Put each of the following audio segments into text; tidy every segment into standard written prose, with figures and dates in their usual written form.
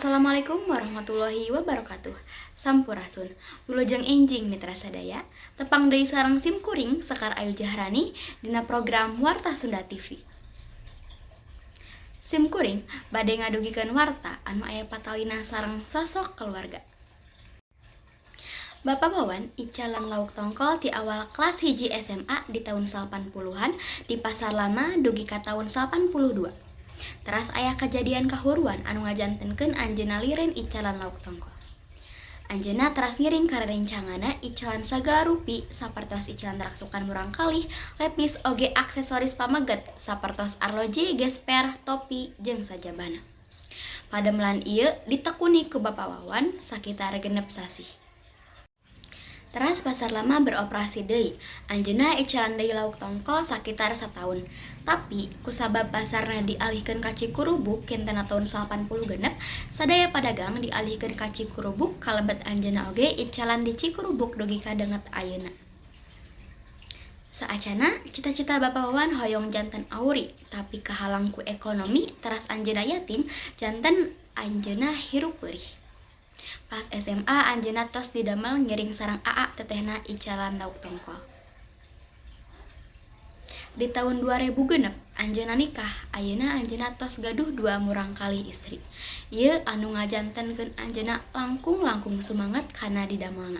Assalamualaikum warahmatullahi wabarakatuh. Sampurasun. Wilujeng enjing mitra sadaya. Tepang deui sareng sim kuring Sekar Ayu Jahrani dina program Warta Sunda TV. Sim kuring bade ngadugikeun warta anu aya patalina sareng sosok keluarga. Bapak Bawan icalan lauk tongkol ti awal kelas hiji SMA di tahun 80-an di Pasar Lama dugi ka tahun 82. Teras aya kejadian kahuruan anu ngajantenkeun anjeunna lireun icalan lauk tongkol. Anjeunna teras ngiring ka rerencangana icalan sagala rupi sapertos icalan raksukan murang kalih, lepis oge aksesoris pameget sapertos arloji, gesper, topi jeung sajabana. Pademelan ieu ditekuni ku Bapak Wawan sakitar genep sasi. Teras Pasar Lama beroperasi deui. Anjeunna icalan deui lauk tongkol sakitar sataun. Tapi kusabab pasarna dialihkeun ka Cikurubuk kentena tahun 80 genep, sadaya padagang dialihkeun ka Cikurubuk kalebet anjeunna oge icalan di Cikurubuk dugi ka deunget ayeuna. Saacana cita-cita Bapak Wawan hoyong janten auri, tapi kahalang ku ekonomi teras anjeunna yatim, janten anjeunna hirup peurih. Pas SMA anjeunna tos didamel ngiring sareng AA tetehna icalan lauk tongkol. Di tahun 2000 genep anjeunna nikah, ayeuna anjeunna tos gaduh 2 murang kali istri. Ieu anu ngajantenkeun anjeunna langkung sumanget kana didamelna.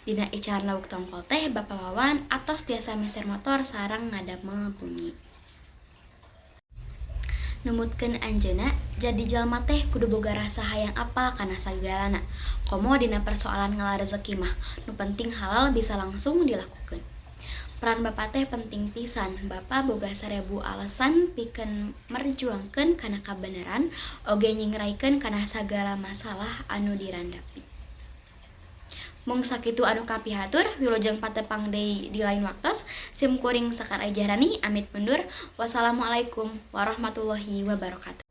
Dina icalan lauk tongkol teh Bapak Wawan atos tiasa meser motor sareng ngadamel bunyi. Numutkeun anjeunna jadi jalma teh kudu boga rasa hayang apal kana sagalana. Komo dina persoalan ngala rezeki mah, nu penting halal bisa langsung dilakukeun. Peran Bapak teh penting pisan. Bapak boga 1000 alasan pikeun merjuangkeun kana kabeneran, oge nyingeraikeun kana sagala masalah anu dirandapi. Mung sakitu anu kapihatur, wilujeng patepang deui di lain waktos. Sim kuring Sekar Ayu Jahrani amit mundur. Wassalamualaikum warahmatullahi wabarakatuh.